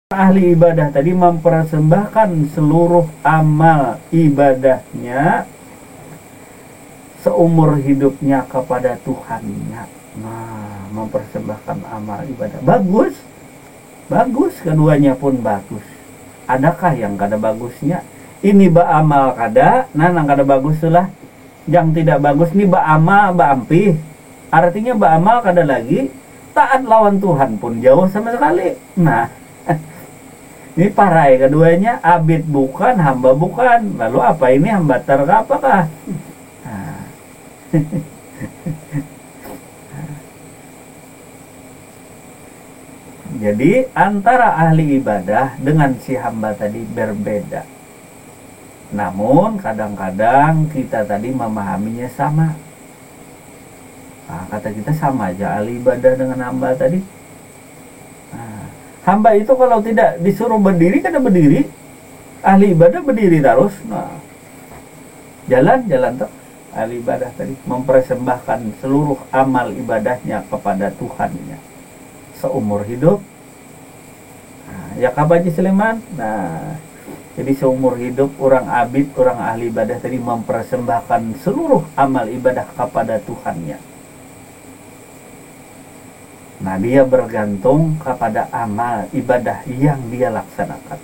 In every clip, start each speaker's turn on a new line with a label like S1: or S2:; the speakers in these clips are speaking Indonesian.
S1: ahli ibadah tadi mempersembahkan seluruh amal ibadahnya seumur hidupnya kepada Tuhannya. Nah, mempersembahkan amal ibadah. Bagus, keduanya pun bagus. Adakah yang kada bagusnya? Ini ba amal kada, nah nang kada bagus lah. Yang tidak bagus nih ba amal, ba ampih. Artinya ba amal kada lagi, taat lawan Tuhan pun jauh sama sekali. Nah, ini parai keduanya, abid bukan, hamba bukan. Lalu apa ini hamba terka apakah? Nah. Jadi antara ahli ibadah dengan si hamba tadi berbeda. Namun kadang-kadang kita tadi memahaminya sama. Nah, kata kita sama aja ahli ibadah dengan hamba tadi. Nah, hamba itu kalau tidak disuruh berdiri kada berdiri, ahli ibadah berdiri terus. Nah, jalan terus. Ahli ibadah tadi mempersembahkan seluruh amal ibadahnya kepada Tuhannya seumur hidup. Nah, ya kabaji Sleman. Nah, jadi seumur hidup orang abid, orang ahli ibadah tadi mempersembahkan seluruh amal ibadah kepada Tuhannya. Nah, dia bergantung kepada amal ibadah yang dia laksanakan.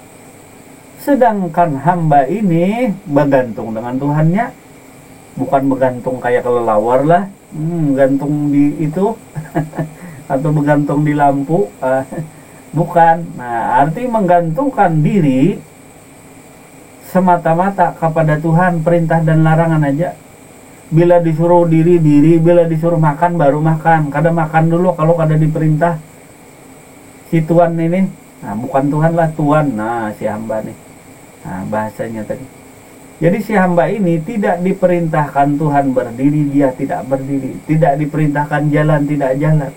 S1: Sedangkan hamba ini bergantung dengan Tuhannya, bukan bergantung kayak kelelawar lah, gantung di itu atau bergantung di lampu, bukan. Nah, arti menggantungkan diri semata-mata kepada Tuhan, perintah dan larangan aja. Bila disuruh diri, bila disuruh makan baru makan. Kada makan dulu kalau kada diperintah si Tuhan ini. Nah, bukan Tuhan lah, Tuhan. Nah, si hamba nih. Nah, bahasanya tadi. Jadi si hamba ini tidak diperintahkan Tuhan berdiri, dia tidak berdiri. Tidak diperintahkan jalan, tidak jalan.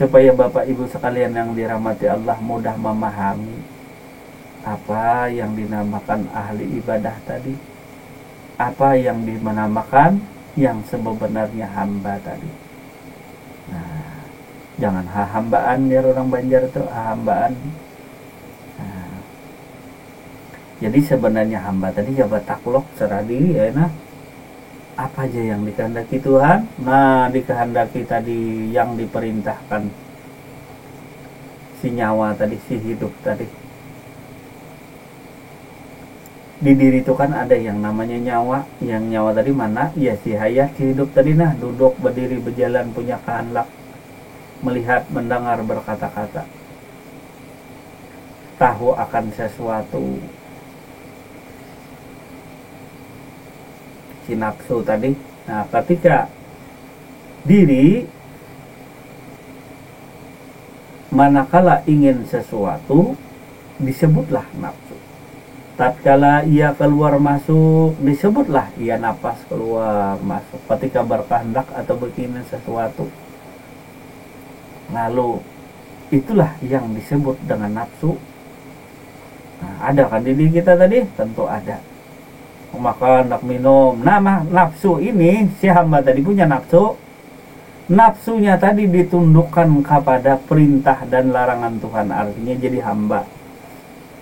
S1: Supaya Bapak Ibu sekalian yang dirahmati Allah mudah memahami apa yang dinamakan ahli ibadah tadi, apa yang dinamakan yang sebenarnya hamba tadi. Nah, jangan hambaan biar orang Banjar itu hambaan. Nah, jadi sebenarnya hamba tadi ya bataklok serah diri ya nah. Apa aja yang dikehendaki Tuhan? Nah, dikehendaki tadi yang diperintahkan si nyawa tadi, si hidup tadi. Di diri itu kan ada yang namanya nyawa. Yang nyawa tadi mana? Ya si hayat, si hidup tadi nah. Duduk, berdiri, berjalan, punya kehendak, melihat, mendengar, berkata-kata, tahu akan sesuatu. Si nafsu tadi. Nah, ketika diri manakala ingin sesuatu disebutlah nafsu. Tatkala ia keluar masuk disebutlah ia napas keluar masuk. Ketika berkehendak atau berkeinginan sesuatu, lalu itulah yang disebut dengan nafsu. Nah, ada kan di diri kita tadi? Tentu ada. Makan, nak minum. Nah, nafsu ini si hamba tadi punya nafsu. Nafsunya tadi ditundukkan kepada perintah dan larangan Tuhan. Artinya jadi hamba.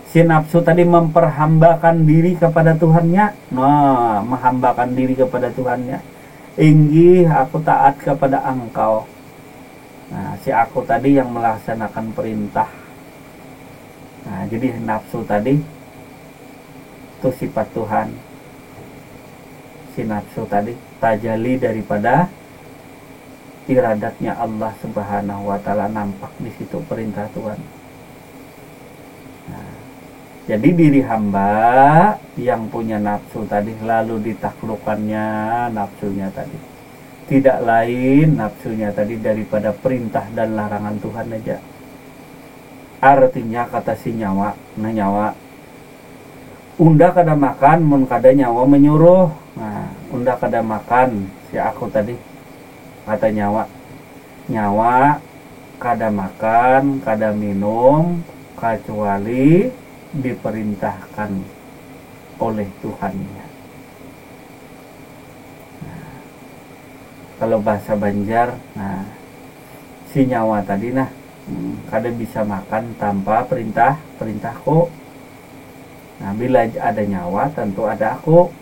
S1: Si nafsu tadi memperhambakan diri kepada Tuhannya. Nah, menghambakan diri kepada Tuhannya. Inggih, aku taat kepada Engkau. Nah, si aku tadi yang melaksanakan perintah. Nah, jadi nafsu tadi itu sifat Tuhan. Si nafsu tadi tajali daripada iradatnya Allah Subhanahu wa taala, nampak di situ perintah Tuhan. Nah, jadi diri hamba yang punya nafsu tadi lalu ditaklukkannya nafsunya tadi. Tidak lain nafsunya tadi daripada perintah dan larangan Tuhan aja. Artinya kata si nyawa, nah nyawa unda kada makan, mun kada nyawa menyuruh. Nah, unda kada makan, si aku tadi kata nyawa. Nyawa kada makan, kada minum kecuali diperintahkan oleh Tuhannya. Nah, kalau bahasa Banjar, nah si nyawa tadi nah kada bisa makan tanpa perintahku. Nah, bila ada nyawa tentu ada aku.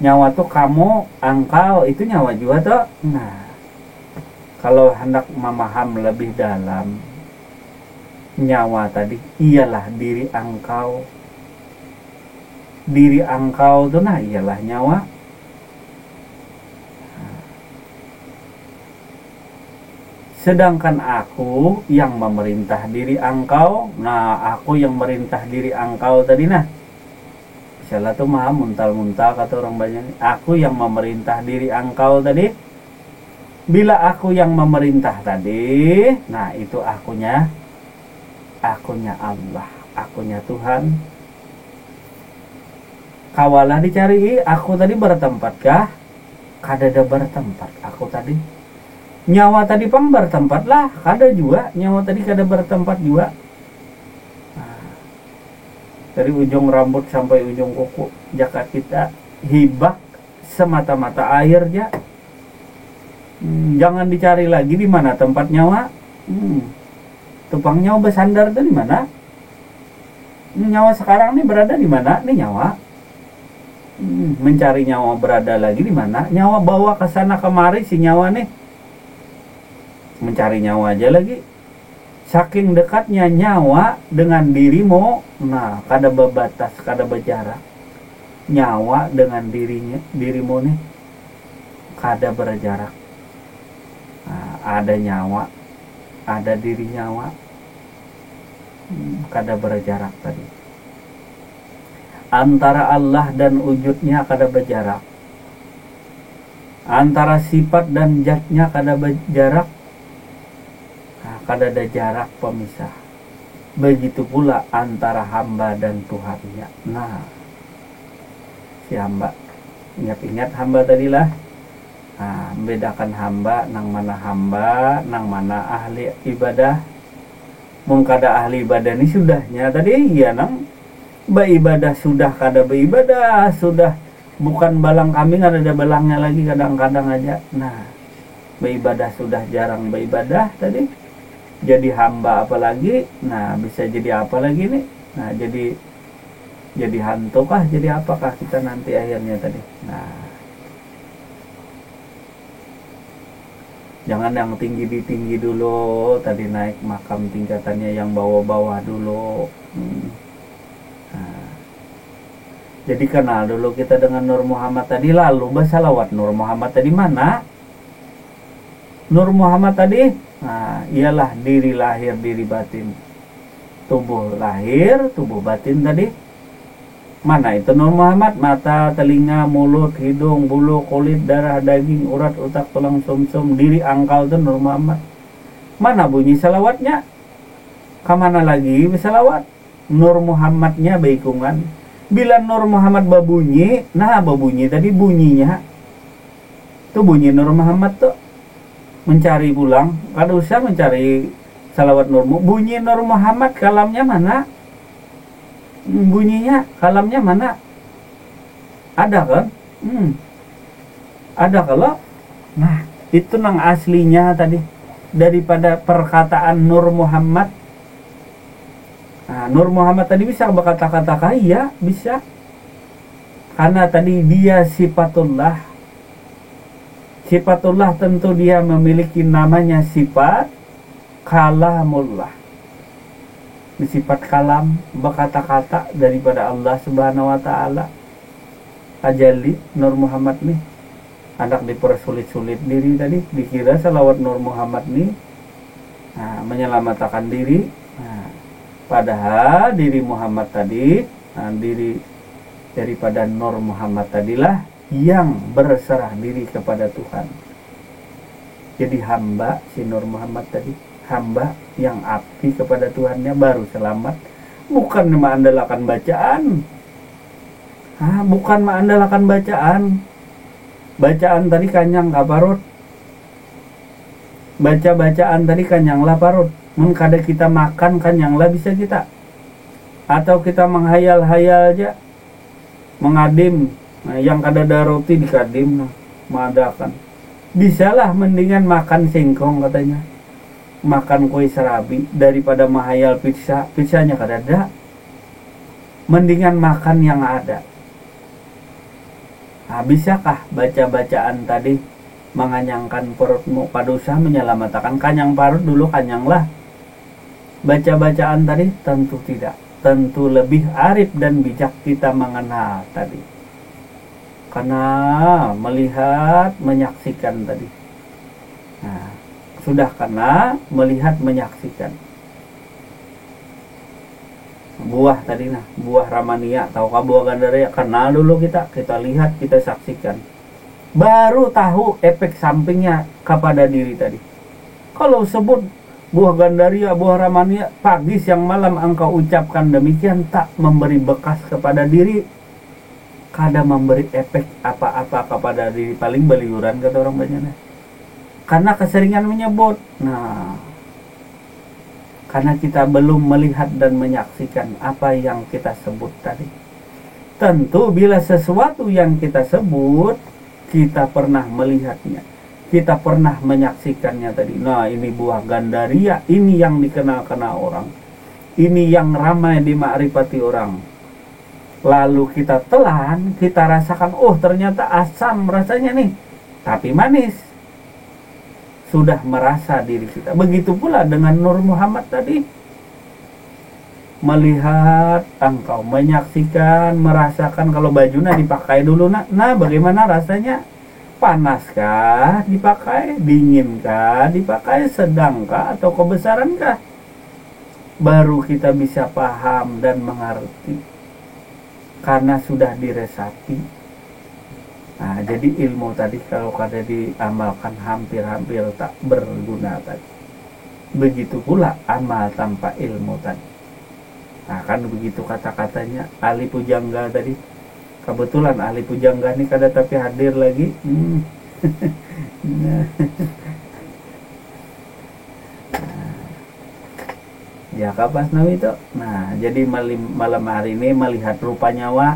S1: Nyawa tuh kamu, engkau, itu nyawa juga tuh. Nah, kalau hendak memaham lebih dalam, nyawa tadi ialah diri engkau. Diri engkau tuh nah ialah nyawa. Sedangkan aku yang memerintah diri engkau. Nah, aku yang merintah diri engkau tadi nah. Misalnya tuh mah muntal-muntal kata orang banyak. Aku yang memerintah diri engkau tadi. Bila aku yang memerintah tadi, nah itu akunya Allah, akunya Tuhan. Kawalah dicari, aku tadi bertempatkah? Kadada bertempat aku tadi. Nyawa tadi pang bertempat lah, kada juga. Nyawa tadi kada bertempat juga. Nah, dari ujung rambut sampai ujung kuku, jaka kita hibak semata-mata air aja. Jangan dicari lagi di mana tempat nyawa. Tupang nyawa bersandar itu di mana? Nyawa sekarang nih berada di mana? Nih nyawa. Mencari nyawa berada lagi di mana? Nyawa bawa ke sana kemari si nyawa nih. Mencari nyawa aja lagi. Saking dekatnya nyawa dengan dirimu, nah kada berbatas, kada berjarak. Nyawa dengan dirimu nih kada berjarak. Nah, ada nyawa, ada diri nyawa, kada berjarak tadi. Antara Allah dan wujudnya kada berjarak. Antara sifat dan zatnya kada berjarak. Nah, kada ada jarak pemisah. Begitu pula antara hamba dan Tuhannya. Nah, si hamba, ingat-ingat hamba tadilah. Nah, membedakan hamba, nang mana ahli ibadah. Mung kada ahli ibadah ini sudahnya tadi ya nang beribadah sudah kada beribadah, sudah bukan balang kambing, ada balangnya lagi kadang-kadang aja. Nah, beribadah sudah jarang beribadah tadi, jadi hamba apalagi. Nah, bisa jadi apa lagi nih? Nah, jadi hantu kah, jadi apakah kita nanti akhirnya tadi. Nah, jangan yang tinggi dulu, tadi naik makam tingkatannya yang bawah-bawah dulu. Nah, jadi kenal dulu kita dengan Nur Muhammad tadi, lalu bersalawat Nur Muhammad tadi mana? Nur Muhammad tadi, nah, ialah diri lahir, diri batin. Tubuh lahir, tubuh batin tadi. Mana itu Nur Muhammad? Mata, telinga, mulut, hidung, bulu, kulit, darah, daging, urat, otak, tulang, sumsum. Diri engkau itu Nur Muhammad. Mana bunyi salawatnya? Kemana lagi salawat? Nur Muhammadnya baikungan. Bila Nur Muhammad babunyi, nah babunyi tadi bunyinya. Itu bunyi Nur Muhammad tuh. Mencari pulang, kada usah mencari salawat Nur Muhammad. Bunyi Nur Muhammad, kalamnya mana? Bunyinya, kalamnya mana? Ada kan? Ada kalau. Nah, itu nang aslinya tadi. Daripada perkataan Nur Muhammad. Nah, Nur Muhammad tadi bisa berkata-kata iya, bisa. Karena tadi dia sifatullah. Sifatullah tentu dia memiliki namanya sifat kalamullah. Sifat kalam, berkata-kata daripada Allah Subhanahu wa taala. Ajali Nur Muhammad nih anak dipersulit-sulit diri tadi, dikira salawat Nur Muhammad nih menyelamatkan diri. Nah, padahal diri Muhammad tadi, diri daripada Nur Muhammad tadilah yang berserah diri kepada Tuhan. Jadi hamba si Nur Muhammad tadi, hamba yang abdi kepada Tuhannya baru selamat. Bukan mengandalkan bacaan. Bukan mengandalkan bacaan. Bacaan tadi kanyang kaparut. Baca-bacaan tadi kanyang laparut. Kada kita makan kanyang lah bisa kita. Atau kita menghayal-hayal aja. Mengadim. Nah, yang kada ada roti dikadim. Mengadakan. Bisalah mendingan makan singkong katanya. makan kue serabi daripada mahayal pizzanya kadada. Mendingan makan yang ada. Nah, bisakah baca-bacaan tadi menganyangkan perutmu padusa menyelamatkan kanyang parut dulu kanyanglah. Baca-bacaan tadi tentu tidak. Tentu lebih arif dan bijak kita mengenal tadi. Karena melihat, menyaksikan tadi. Nah, sudah karena melihat, menyaksikan. Buah tadi nah, buah Ramania, tahukah buah Gandaria? Kenal dulu kita lihat, kita saksikan. Baru tahu efek sampingnya kepada diri tadi. Kalau sebut buah Gandaria, buah Ramania, pagi siang malam engkau ucapkan demikian, tak memberi bekas kepada diri, kada memberi efek apa-apa kepada diri, paling beliuran kata orang banyaknya. Karena keseringan menyebut. Nah, karena kita belum melihat dan menyaksikan apa yang kita sebut tadi. Tentu bila sesuatu yang kita sebut, kita pernah melihatnya, kita pernah menyaksikannya tadi. Nah, ini buah Gandaria, ini yang dikenal-kenal orang, ini yang ramai dimakrifati orang. Lalu kita telan, kita rasakan, oh ternyata asam rasanya nih, tapi manis. Sudah merasa diri kita. Begitu pula dengan Nur Muhammad tadi. Melihat, engkau menyaksikan, merasakan kalau bajunya dipakai dulu. Nah, bagaimana rasanya? Panaskah dipakai? Dinginkah dipakai? Sedangkah atau kebesarankah? Baru kita bisa paham dan mengerti. Karena sudah diresapi. Nah, jadi ilmu tadi kalau kada diamalkan hampir-hampir tak berguna tadi. Begitu pula amal tanpa ilmu tadi. Nah, kan begitu kata-katanya ahli pujangga tadi. Kebetulan ahli pujangga ini kada tapi hadir lagi. Nah. Ya kapas nawi itu. Nah, jadi malam hari ini melihat rupa nyawa.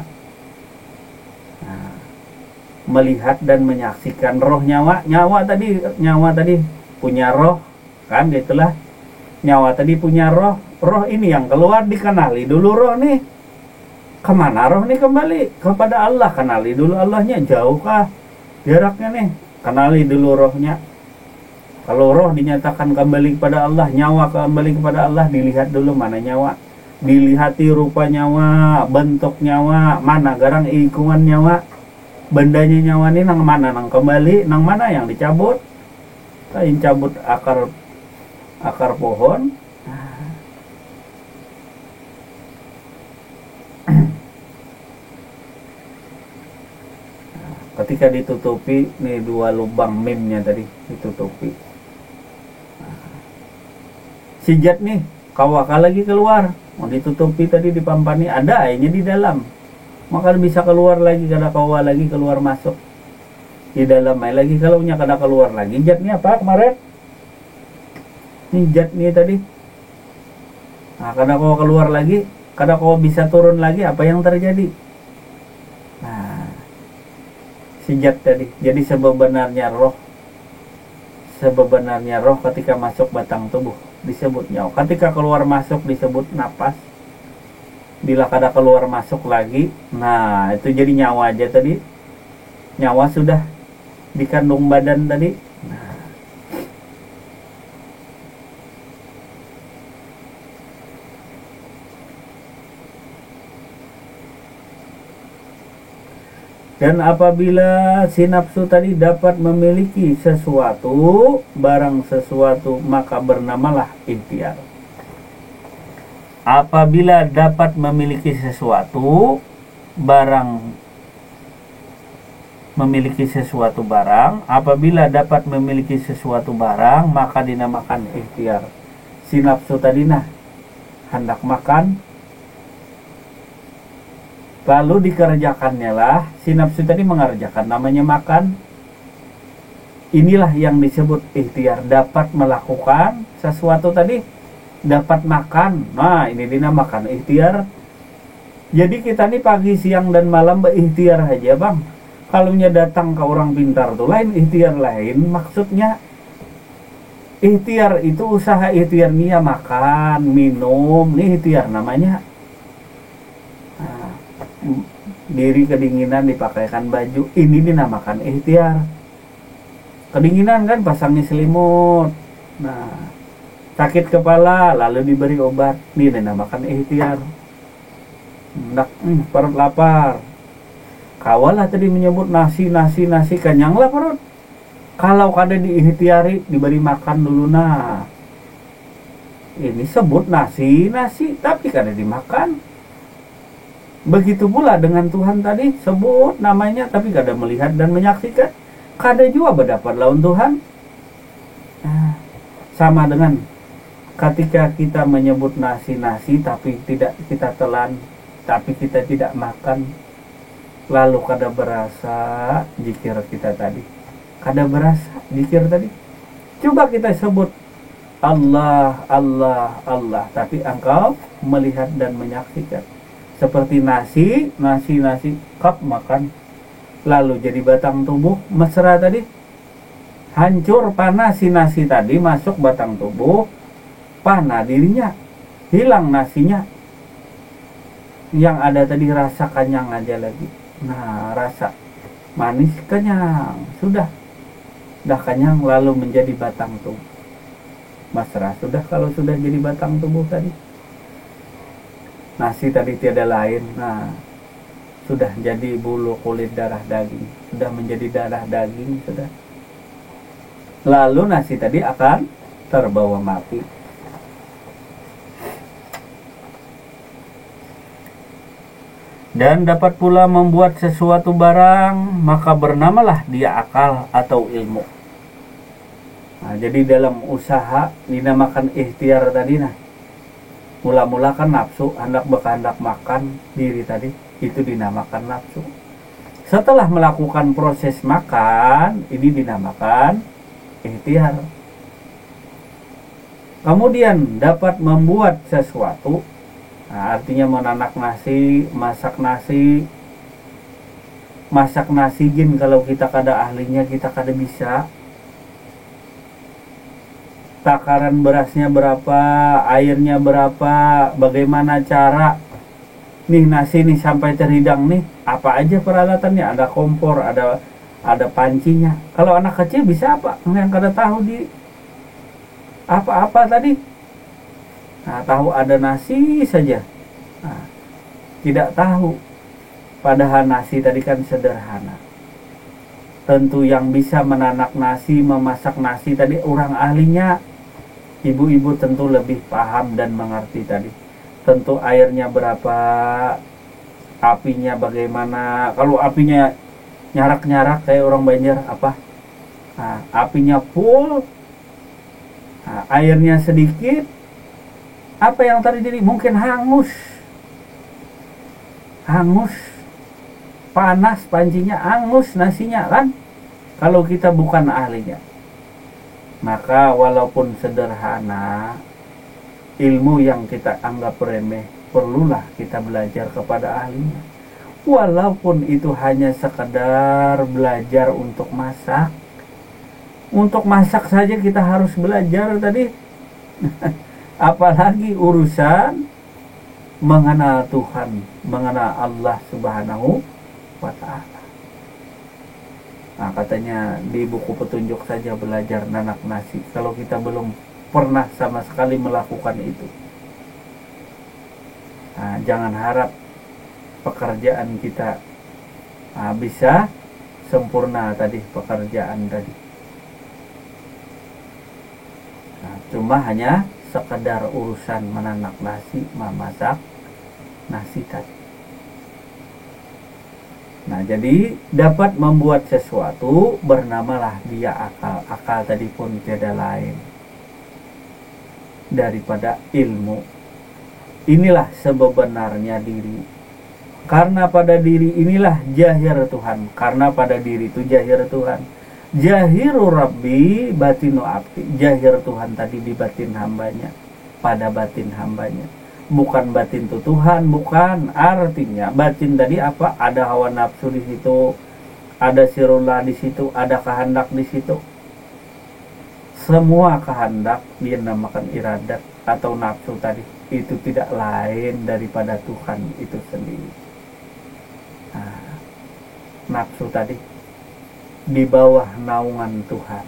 S1: Melihat dan menyaksikan roh nyawa tadi punya roh, kan gitulah. Nyawa tadi punya roh ini yang keluar dikenali dulu roh nih. Kemana roh nih kembali? Kepada Allah. Kenali dulu Allahnya, jauhkah jaraknya nih? Kenali dulu rohnya. Kalau roh dinyatakan kembali kepada Allah, nyawa kembali kepada Allah, dilihat dulu mana nyawa. Dilihati rupa nyawa, bentuk nyawa, mana garang ikungan nyawa. Bendanya nyawa ini nang mana, nang kembali, nang mana yang dicabut. Kain cabut akar pohon. Ketika ditutupi, nih dua lubang mimnya tadi ditutupi. Sijat nih, kawaka lagi keluar, mau ditutupi tadi dipampani, ada airnya di dalam. Maka bisa keluar lagi, kada kawa lagi keluar masuk di dalam air lagi. Kalau nya kada keluar lagi, jatnya apa kemarin? Nih jat nih tadi. Nah, kada kawa keluar lagi, kada kawa bisa turun lagi, apa yang terjadi? Nah, si jat tadi. Jadi sebenarnya roh ketika masuk batang tubuh disebut nyawa. Ketika keluar masuk disebut napas. Bila kada keluar masuk lagi, nah itu jadi nyawa aja tadi. Nyawa sudah dikandung badan tadi. Nah. Dan apabila si nafsu tadi dapat memiliki sesuatu, barang sesuatu, maka bernamalah ikhtiar. Apabila dapat memiliki sesuatu barang, apabila dapat memiliki sesuatu barang, maka dinamakan ikhtiar. Si nafsu tadi nah hendak makan, lalu dikerjakannya lah. Si nafsu tadi mengerjakan, namanya makan. Inilah yang disebut ikhtiar, dapat melakukan sesuatu tadi. Dapat makan, nah ini dinamakan ikhtiar. Jadi kita nih pagi, siang, dan malam berikhtiar aja bang. Kalau datang ke orang pintar tuh lain, ikhtiar lain. Maksudnya Ikhtiar itu usaha ikhtiar nia makan, minum, nih ikhtiar namanya. Nah, diri kedinginan dipakaikan baju, ini dinamakan ikhtiar. Kedinginan kan pasangnya selimut. Nah, sakit kepala lalu diberi obat, ini dinamakan ikhtiar. Perut lapar. Kawalah tadi menyebut nasi kenyanglah perut. Kalau kada diikhtiari diberi makan dulu, nah ini sebut nasi tapi kada dimakan. Begitu pula dengan Tuhan tadi, sebut namanya tapi kada melihat dan menyaksikan, kada juga berdapat lawan Tuhan. Nah, sama dengan ketika kita menyebut nasi tapi tidak kita telan, tapi kita tidak makan, lalu kada berasa zikir kita tadi. Kada berasa zikir tadi. Coba kita sebut Allah, Allah, Allah, tapi engkau melihat dan menyaksikan. Seperti nasi, kap makan, lalu jadi batang tubuh, mesra tadi. Hancur panah si nasi tadi masuk batang tubuh, panah dirinya, hilang nasinya. Yang ada tadi rasa kenyang aja lagi. Nah, rasa manis kenyang, sudah kenyang lalu menjadi batang tubuh. Mesra sudah kalau sudah jadi batang tubuh tadi. Nasi tadi tiada lain, nah sudah jadi bulu, kulit, darah, daging, sudah menjadi darah, daging, sudah. Lalu nasi tadi akan terbawa mati. Dan dapat pula membuat sesuatu barang, maka bernamalah dia akal atau ilmu. Nah, jadi dalam usaha dinamakan ikhtiar tadi. Nah, mula-mula kan nafsu, hendak makan diri tadi, itu dinamakan nafsu. Setelah melakukan proses makan, ini dinamakan ikhtiar. Kemudian dapat membuat sesuatu, nah, artinya menanak nasi, masak nasi gin, kalau kita kada ahlinya kita kada bisa. Takaran berasnya berapa, airnya berapa, bagaimana cara nih nasi nih sampai terhidang nih, apa aja peralatannya, ada kompor, ada pancinya. Kalau anak kecil bisa apa? Yang kada tahu di apa-apa tadi. Nah, tahu ada nasi saja. Nah, tidak tahu. Padahal nasi tadi kan sederhana. Tentu yang bisa menanak nasi, memasak nasi tadi orang ahlinya. Ibu-ibu tentu lebih paham dan mengerti tadi. Tentu airnya berapa, apinya bagaimana. Kalau apinya nyarak-nyarak kayak orang Banjar apa? Nah, apinya full, nah, airnya sedikit. Apa yang terjadi? Mungkin hangus, panas pancinya, hangus nasinya kan. Kalau kita bukan ahlinya, maka walaupun sederhana, ilmu yang kita anggap remeh, perlulah kita belajar kepada ahlinya. Walaupun itu hanya sekedar belajar untuk masak. Untuk masak saja kita harus belajar tadi. Apalagi urusan mengenal Tuhan, mengenal Allah Subhanahu wa Ta'ala. Nah, katanya di buku petunjuk saja belajar nanak nasi. Kalau kita belum pernah sama sekali melakukan itu, nah, jangan harap pekerjaan kita bisa sempurna tadi pekerjaan tadi. Nah, cuma hanya sekedar urusan menanak nasi, memasak nasi tadi. Nah, jadi dapat membuat sesuatu, bernamalah dia akal. Akal tadi pun tiada lain daripada ilmu. Inilah sebenarnya diri. Karena pada diri inilah jahir Tuhan. Karena pada diri itu jahir Tuhan. Jahiru Rabbi batinu abdi. Jahir Tuhan tadi di batin hambanya, pada batin hambanya. Bukan batin itu Tuhan, bukan. Artinya batin tadi apa? Ada hawa nafsu di situ, ada sirullah di situ, ada kehendak di situ. semua kehendak dia namakan iradat atau nafsu tadi itu tidak lain daripada Tuhan itu sendiri. Nah, nafsu tadi di bawah naungan Tuhan,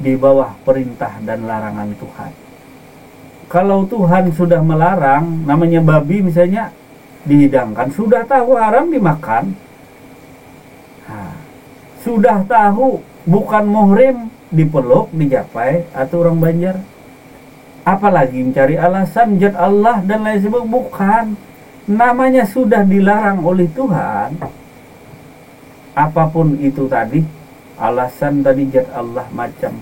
S1: di bawah perintah dan larangan Tuhan. Kalau Tuhan sudah melarang, namanya babi misalnya dihidangkan, sudah tahu haram dimakan, nah, sudah tahu bukan muhrim dipeluk, dijapai, atau orang Banjar, apalagi mencari alasan zat Allah dan lain sebagainya. Bukan, namanya sudah dilarang oleh Tuhan. Apapun itu tadi, alasan tadi zat Allah macam,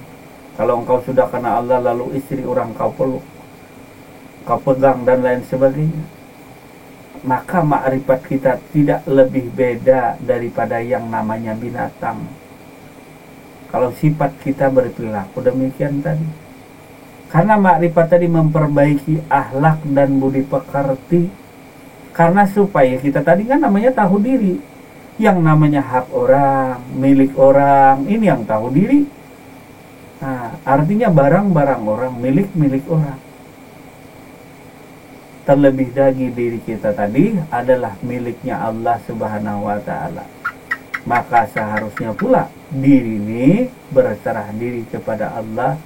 S1: kalau engkau sudah kena Allah lalu istri orang kau peluk, kau pegang dan lain sebagainya, maka makrifat kita tidak lebih beda daripada yang namanya binatang. Kalau sifat kita berperilaku demikian tadi. Karena makrifat tadi memperbaiki akhlak dan budi pekerti. Karena supaya kita tadi kan namanya tahu diri. Yang namanya hak orang, milik orang, ini yang tahu diri. Nah, artinya barang-barang orang, milik orang. Terlebih lagi diri kita tadi adalah miliknya Allah Subhanahu wa Ta'ala. Maka seharusnya pula diri ini berserah diri kepada Allah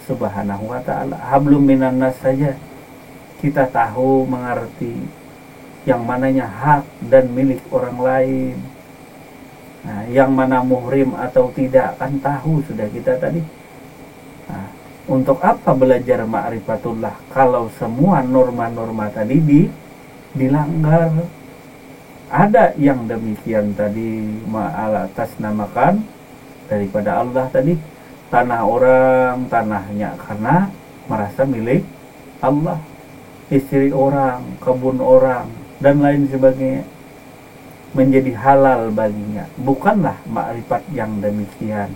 S1: Subhanahu wa Ta'ala. Hablum minan nas saja kita tahu mengerti yang mananya hak dan milik orang lain. Nah, yang mana muhrim atau tidak kan tahu sudah kita tadi. Nah, untuk apa belajar ma'rifatullah kalau semua norma-norma tadi dilanggar? Ada yang demikian tadi atas namakan daripada Allah tadi, tanah orang, tanahnya karena merasa milik Allah, istri orang, kebun orang, dan lain sebagainya menjadi halal baginya. Bukanlah makrifat yang demikian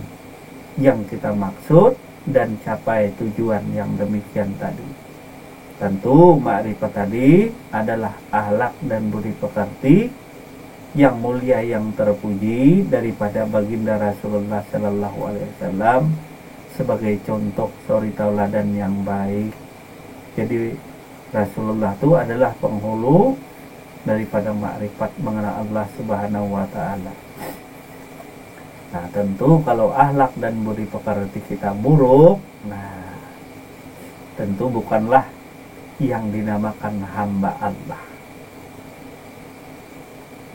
S1: yang kita maksud dan capai tujuan yang demikian tadi. Tentu makrifat tadi adalah akhlak dan budi pekerti yang mulia, yang terpuji daripada baginda Rasulullah Sallallahu Alaihi Wasallam sebagai contoh suri tauladan yang baik. Jadi Rasulullah itu adalah penghulu daripada makrifat mengenal Allah Subhanahu wa Ta'ala. Nah, tentu kalau akhlak dan budi pekerti kita buruk, nah tentu bukanlah yang dinamakan hamba Allah.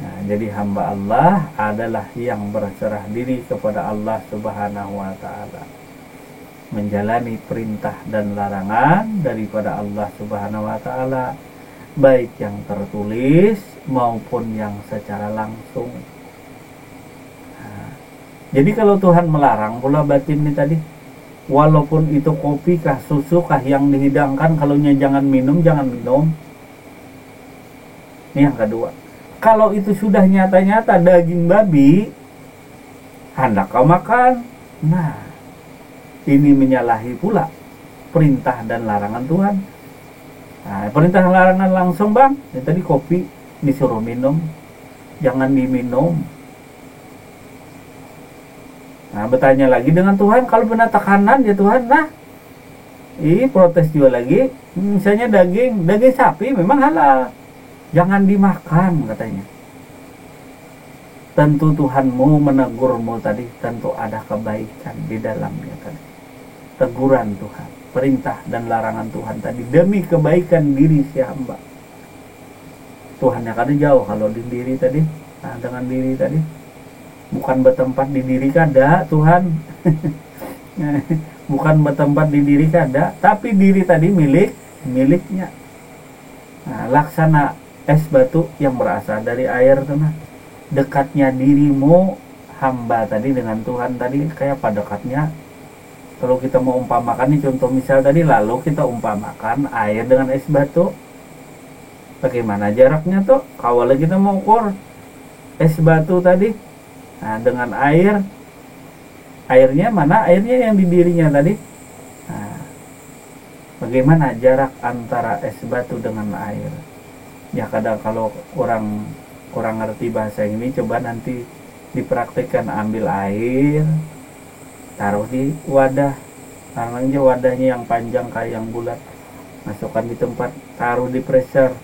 S1: Nah, jadi hamba Allah adalah yang berserah diri kepada Allah Subhanahu wa Ta'ala, menjalani perintah dan larangan daripada Allah Subhanahu wa Ta'ala, baik yang tertulis maupun yang secara langsung. Nah, jadi kalau Tuhan melarang pula batin ini tadi, walaupun itu kopi kah, susu kah yang dihidangkan, kalaunya jangan minum, jangan minum. Ini yang kedua. Kalau itu sudah nyata-nyata daging babi, hendak kau makan. Nah, ini menyalahi pula perintah dan larangan Tuhan. Nah, perintah dan larangan langsung bang, ya, tadi kopi disuruh minum, jangan diminum. Nah, bertanya lagi dengan Tuhan, kalau benar tekanan ya Tuhan, nah, protes juga lagi. Misalnya daging sapi memang halal, jangan dimakan katanya. Tentu Tuhanmu menegurmu tadi, tentu ada kebaikan di dalamnya tadi. Teguran Tuhan, perintah dan larangan Tuhan tadi demi kebaikan diri si hamba. Tuhannya kan jauh kalau di diri tadi. Nah, dengan diri tadi bukan bertempat di diri kada Tuhan. Bukan bertempat di diri kada, tapi diri tadi miliknya. Nah, laksana es batu yang berasal dari air tanah. Dekatnya dirimu hamba tadi dengan Tuhan tadi kayak apa dekatnya? Kalau kita mau umpamakan nih contoh misal tadi, lalu kita umpamakan air dengan es batu. Bagaimana jaraknya tuh? Kalau kita mau ukur es batu tadi, nah dengan airnya mana? Airnya yang di dirinya tadi. Nah, bagaimana jarak antara es batu dengan air? Ya kadang kalau kurang ngerti bahasa ini, coba nanti dipraktikkan, ambil air, taruh di wadah, Sekarang aja wadahnya yang panjang kayak yang bulat, masukkan di tempat, taruh di pressure.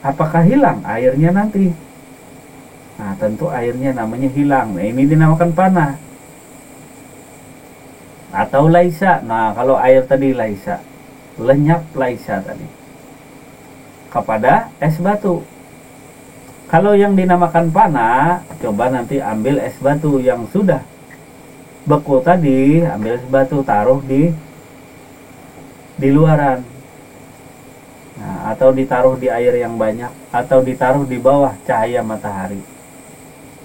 S1: Apakah hilang airnya nanti? Nah, tentu airnya namanya hilang. Nah, ini dinamakan panah atau laisa. Nah, kalau air tadi laisa, lenyap laisa tadi kepada es batu. Kalau yang dinamakan panah, coba nanti ambil es batu yang sudah beku tadi, ambil es batu, taruh di luaran. Nah, atau ditaruh di air yang banyak, atau ditaruh di bawah cahaya matahari.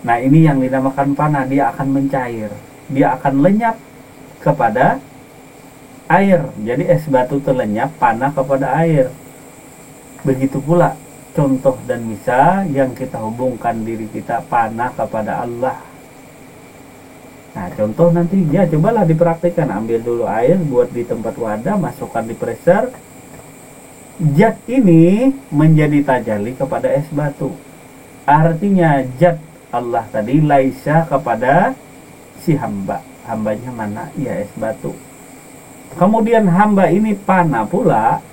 S1: Nah, ini yang dinamakan panah, dia akan mencair, dia akan lenyap kepada air. Jadi es batu terlenyap, panah kepada air. Begitu pula contoh dan misal yang kita hubungkan diri kita panah kepada Allah. Nah, contoh nanti ya cobalah dipraktikkan. Ambil dulu air, buat di tempat wadah, masukkan di pressure. Zat ini menjadi tajalli kepada es batu. Artinya zat Allah tadi laisa kepada si hamba. Hambanya mana? Ya es batu. Kemudian hamba ini panah pula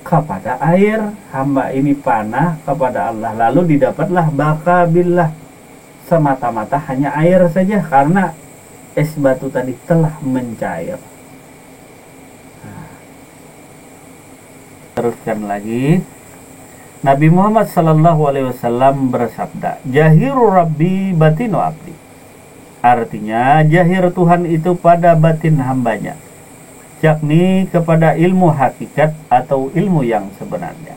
S1: kepada air, hamba ini panah kepada Allah. Lalu didapatlah baka billah, semata-mata hanya air saja karena es batu tadi telah mencair. Teruskan lagi. Nabi Muhammad SAW bersabda, jahiru rabbi batinu abdi. Artinya jahir Tuhan itu pada batin hambanya, yakni kepada ilmu hakikat atau ilmu yang sebenarnya.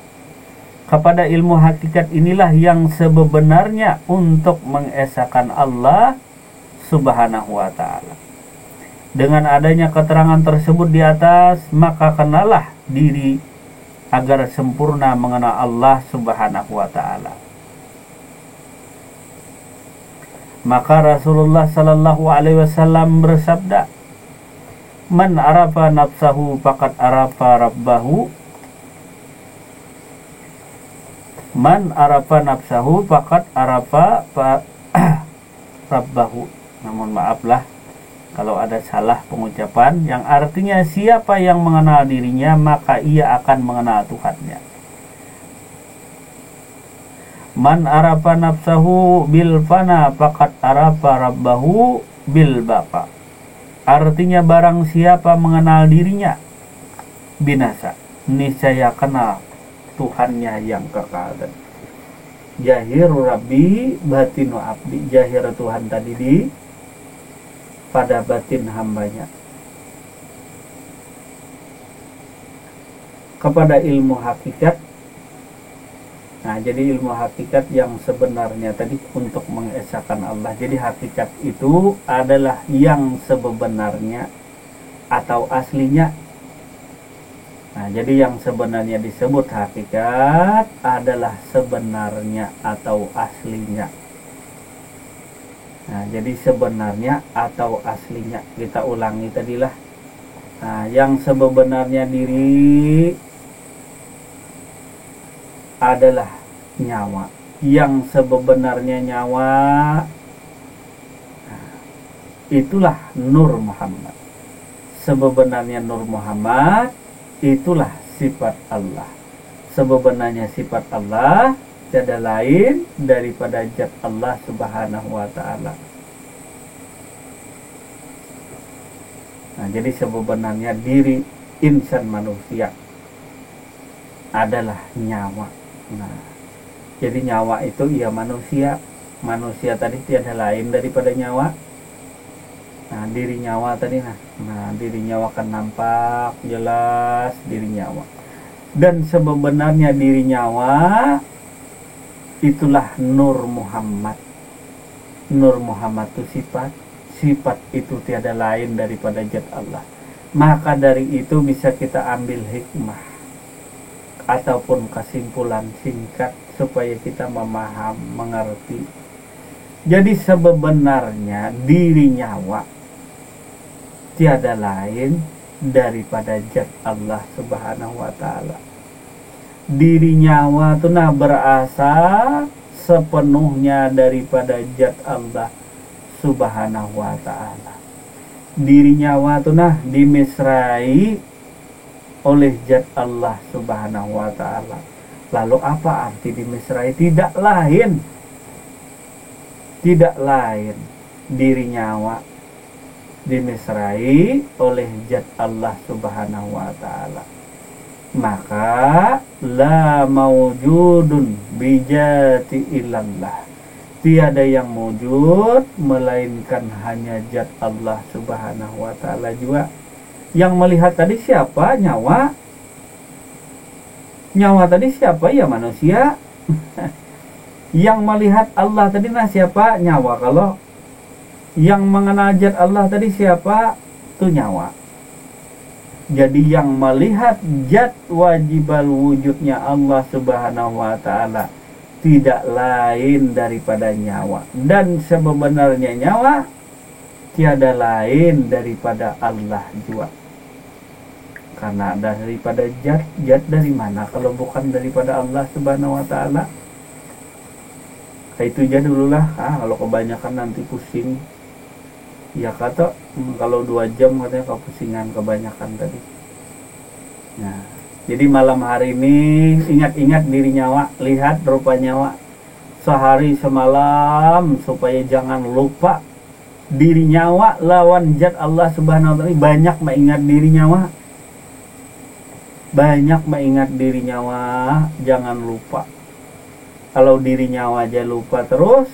S1: Kepada ilmu hakikat inilah yang sebenarnya untuk mengesahkan Allah Subhanahu wa ta'ala. Dengan adanya keterangan tersebut di atas, maka kenalah diri agar sempurna mengenal Allah Subhanahu wa ta'ala. Maka Rasulullah sallallahu alaihi wasallam bersabda, man arafa nafsahu faqad arafa rabbahu. Man arafa nafsahu faqad arafa rabbahu. Namun maaflah kalau ada salah pengucapan, yang artinya siapa yang mengenal dirinya maka ia akan mengenal Tuhannya. Man arafa nafsahu bil fana faqad arafa rabbahu bil baqa. Artinya barang siapa mengenal dirinya binasa, niscaya kenal Tuhannya yang kekal. Jahiru rabbi batinu abdi. Jahir Tuhan tadi di pada batin hambanya. Kepada ilmu hakikat. Nah, jadi ilmu hakikat yang sebenarnya tadi untuk mengesahkan Allah. Jadi hakikat itu adalah yang sebenarnya atau aslinya. Nah, jadi yang sebenarnya disebut hakikat adalah sebenarnya atau aslinya. Nah, jadi sebenarnya atau aslinya. Kita ulangi tadilah. Nah, yang sebenarnya diri adalah nyawa. Yang sebenarnya nyawa, nah, itulah Nur Muhammad. Sebenarnya Nur Muhammad itulah sifat Allah. Sebenarnya sifat Allah tiada lain daripada zat Allah Subhanahu wa ta'ala. Nah, jadi sebenarnya diri insan manusia adalah nyawa. Nah, jadi nyawa itu ya manusia. Manusia tadi tiada lain daripada nyawa. Nah, diri nyawa tadi nah diri nyawa kan nampak jelas diri nyawa. Dan sebenarnya diri nyawa itulah Nur Muhammad. Nur Muhammad itu sifat. Sifat itu tiada lain daripada zat Allah. Maka dari itu bisa kita ambil hikmah ataupun kesimpulan singkat supaya kita memaham, mengerti. Jadi sebenarnya diri nyawa tiada lain daripada zat Allah Subhanahu wa ta'ala. Diri nyawa itu berasal sepenuhnya daripada zat Allah Subhanahu wa ta'ala. diri nyawa tuh nah dimesrai oleh zat Allah Subhanahu wa taala. Lalu apa arti dimesrai? Tidak lain diri nyawa dimesrai oleh zat Allah Subhanahu wa taala. Maka la maujudun bijati illallah, tiada yang wujud melainkan hanya zat Allah Subhanahu wa taala juga. Yang melihat tadi siapa? Nyawa. Nyawa tadi siapa? Ya manusia. Yang melihat Allah tadi nah siapa? Nyawa. Kalau yang mengenal zat Allah tadi siapa? Itu nyawa. Jadi yang melihat zat wajibal wujudnya Allah Subhanahu wa taala tidak lain daripada nyawa. Dan sebenarnya nyawa tiada lain daripada Allah juga. Karena daripada zat dari mana kalau bukan daripada Allah Subhanahu wa taala? Itu aja dululah. Kalau kebanyakan nanti pusing. Ya kata kalau 2 jam katanya kepusingan kebanyakan tadi. Nah, jadi malam hari ini ingat-ingat diri nyawa, lihat rupa nyawa sehari semalam supaya jangan lupa diri nyawa lawan zat Allah Subhanahu wa taala. Banyak mengingat diri nyawa. Banyak mengingat diri nyawa, jangan lupa. Kalau diri nyawa aja lupa terus,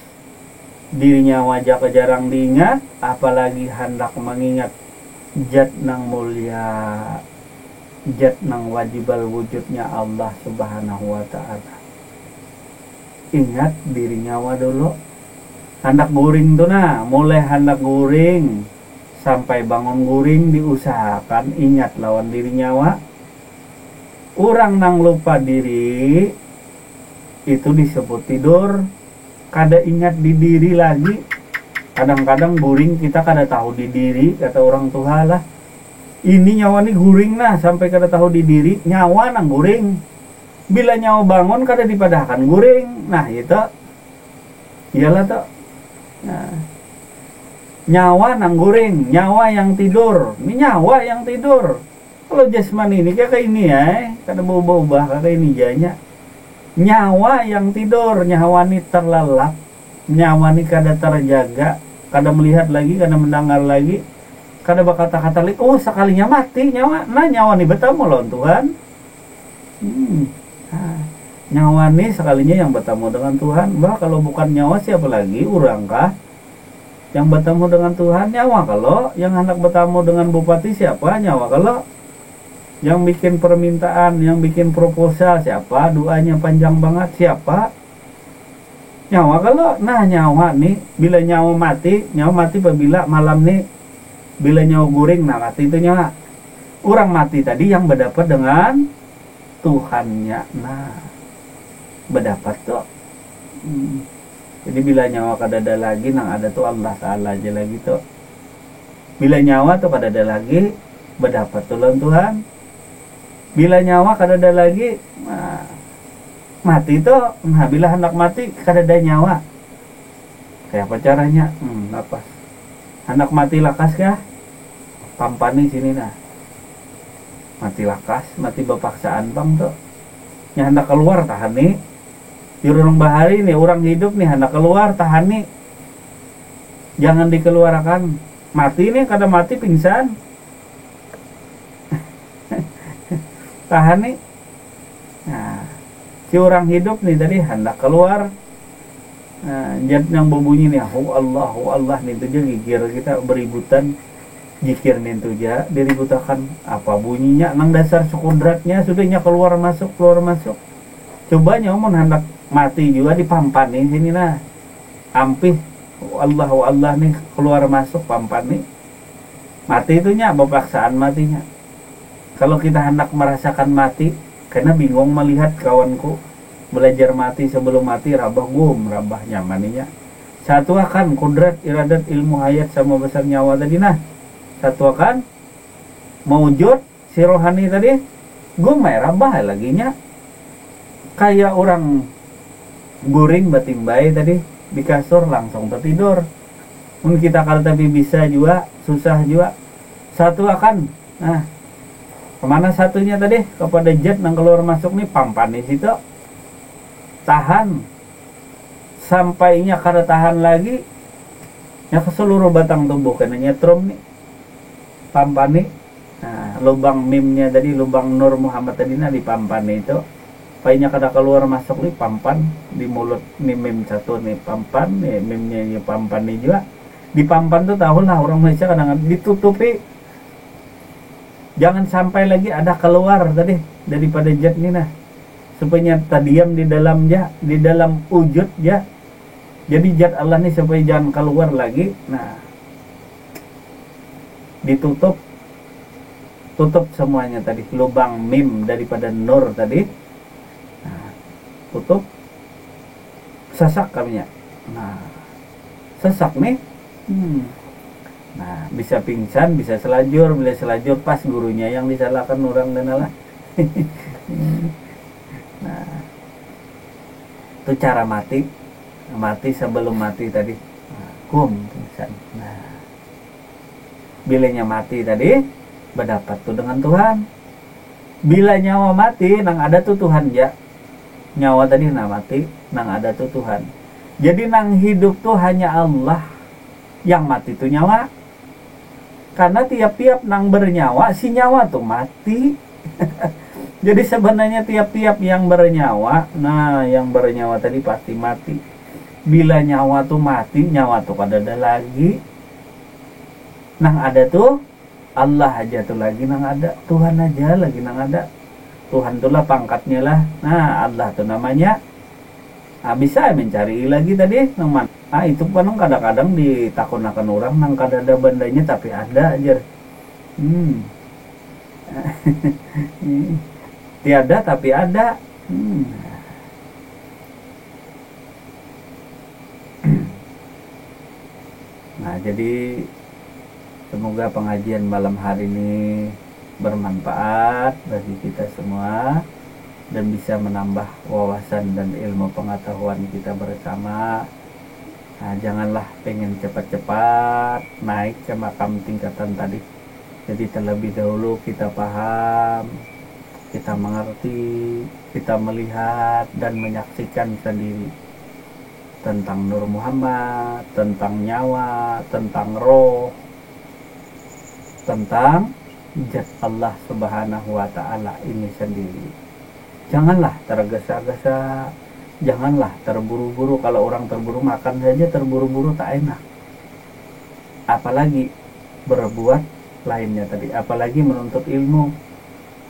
S1: diri nyawa aja jarang diingat, apalagi hendak mengingat zat nang mulia, zat nang wajibal wujudnya Allah Subhanahu wa taala. Ingat diri nyawa dulu. Hendak guring tuh nah, mulai hendak guring sampai bangun guring diusahakan ingat lawan diri nyawa. Orang nang lupa diri itu disebut tidur. Kada ingat di diri lagi. Kadang-kadang guring kita kada tahu di diri, kata orang tua lah. Ini nyawa nih guring nah sampai kada tahu di diri, nyawa nang guring. Bila nyawa bangun kada dipadahkan guring. Nah itu iyalah tuh. Nah, nyawa nang guring, nyawa yang tidur. Ini nyawa yang tidur. Kalau jasmani ini kayak ini ya, kada berubah-ubah kayak ini janya. Nyawa yang tidur, nyawa ini terlelap, nyawa ini kada terjaga, kada melihat lagi, kada mendengar lagi, kada berkata-kata lagi. Oh sekalinya mati nyawa, nah nyawa ini bertemu lawan Tuhan. Nyawa ini sekalinya yang bertemu dengan Tuhan. Bah kalau bukan nyawa siapa lagi? Urang kah yang bertemu dengan Tuhan? Nyawa. Kalau yang hendak bertemu dengan bupati siapa? Nyawa. Kalau yang bikin permintaan, yang bikin proposal siapa? Doanya panjang banget siapa? Nyawa. Kalau nah nyawa nih bila nyawa mati apabila malam nih bila nyawa guring nah mati itu nyawa. Orang mati tadi yang berdapat dengan Tuhannya. Nah berdapat tuh. Jadi bila nyawa kada ada lagi nang ada tuh Allah Ta'ala aja lagi tuh. Bila nyawa tuh kada ada lagi berdapat tuh lawan Tuhan. Bila nyawa kada ada lagi mati tuh. Nah bila hendak mati kada ada nyawa. Kayak apa caranya? Apa? Hendak mati lakas kah? Pampani sini nah. Mati lakas, mati berpaksaan bang tuh. Nya hendak keluar tahan nih. Di orang bahari nih, orang hidup nih hendak keluar tahan nih. Jangan dikeluarkan. Mati nih kada mati pingsan. Tahan nih. Nah, si orang hidup nih tadi hendak keluar. Nah, jad yang berbunyi nih, Allah nih tuh gigir kita beributan. Jikir nih tuh ja diributakan apa bunyinya nang dasar sekudratnya sudahnya keluar masuk. Coba nyamun hendak mati juga dipampan nih sini nah. Ampih Allah nih keluar masuk pampan nih. Mati itunya berpaksaan matinya. Kalau kita hendak merasakan mati, karena bingung melihat kawanku belajar mati sebelum mati rabah nyamaninya. Satu akan kudrat iradat ilmu hayat sama besar nyawa tadi nah. Satu akan mewujud si rohani tadi rabah lagi nya. Kayak orang guring batimbai tadi di kasur langsung tertidur. mun kita kalau tapi bisa juga susah juga satu akan nah kemana satunya tadi kepada jet yang keluar masuk nih pampan di situ tahan sampainya kada tahan lagi ya ke seluruh batang tubuh karena nyetrum nih pampan nih nah, lubang mimnya tadi lubang Nur Muhammad tadi nah di pampan itu painya kada keluar masuk nih pampan di mulut nih mim satu nih pampan nih mimnya nih pampan nih juga di pampan tuh tahu lah orang Malaysia kadang ditutupi jangan sampai lagi ada keluar tadi daripada jet ini nah supaya terdiam di dalam ya di dalam wujud ya jadi zat Allah nih supaya jangan keluar lagi nah tutup semuanya tadi lubang mim daripada nur tadi nah, tutup sesak kaminya nah sesak nih nah bisa pingsan bisa selajur bila selajur pas gurunya yang disalahkan orang dan Allah nah itu cara mati sebelum mati tadi nah, pingsan nah bilanya mati tadi berdapat tuh dengan Tuhan bila nyawa mati nang ada tuh Tuhan ya nyawa tadi nang mati nang ada tuh Tuhan jadi nang hidup tuh hanya Allah yang mati tuh nyawa karena tiap-tiap nang bernyawa si nyawa tuh mati jadi sebenarnya tiap-tiap yang bernyawa nah yang bernyawa tadi pasti mati bila nyawa tuh mati nyawa tuh kada ada lagi nang ada tuh Allah aja tuh lagi nang ada Tuhan aja lagi nang ada Tuhan tuh lah pangkatnya lah nah Allah tuh namanya nah, bisa mencari lagi tadi nang mana nah itu kan kadang-kadang ditakunakan orang nang kada ada bandanya tapi ada aja tiada tapi ada nah jadi semoga pengajian malam hari ini bermanfaat bagi kita semua dan bisa menambah wawasan dan ilmu pengetahuan kita bersama. Nah, janganlah pengen cepat-cepat naik ke makam tingkatan tadi. Jadi terlebih dahulu kita paham, kita mengerti, kita melihat dan menyaksikan sendiri tentang Nur Muhammad, tentang nyawa, tentang roh, tentang zat Allah Subhanahu wa Ta'ala ini sendiri. Janganlah tergesa-gesa, janganlah terburu-buru. Kalau orang terburu makan saja terburu-buru tak enak, apalagi berbuat lainnya tadi, apalagi menuntut ilmu.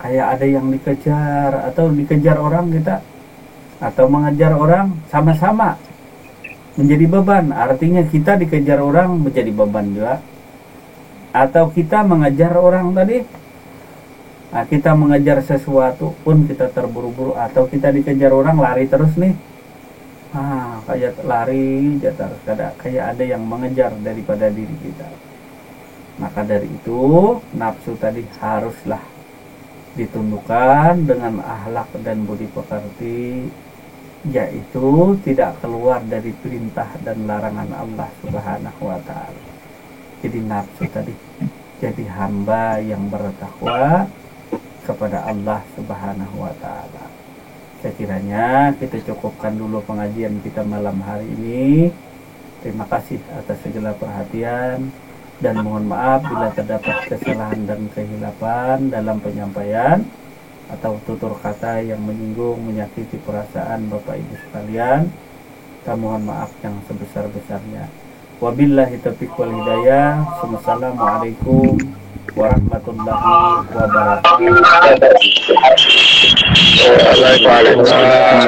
S1: Kayak ada yang dikejar atau dikejar orang kita, atau mengejar orang, sama-sama menjadi beban. Artinya kita dikejar orang menjadi beban juga, atau kita mengejar orang tadi. Nah, kita mengejar sesuatu pun kita terburu-buru, atau kita dikejar orang lari terus nih. Kayak lari terus, kayak ada yang mengejar daripada diri kita. Maka dari itu nafsu tadi haruslah ditundukkan dengan akhlak dan budi pekerti, yaitu tidak keluar dari perintah dan larangan Allah Subhanahu wa Ta'ala. Jadi nafsu tadi jadi hamba yang bertakwa kepada Allah Subhanahu wa Ta'ala. Sekiranya kita cukupkan dulu pengajian kita malam hari ini. Terima kasih atas segala perhatian dan mohon maaf bila terdapat kesalahan dan kehilapan dalam penyampaian atau tutur kata yang menyinggung, menyakiti perasaan Bapak Ibu sekalian. Kita mohon maaf yang sebesar-besarnya. Wabillahi taufiq wal hidayah. Wassalamualaikum warahmatullahi wabarakatuh.
S2: Waalaikumsalam.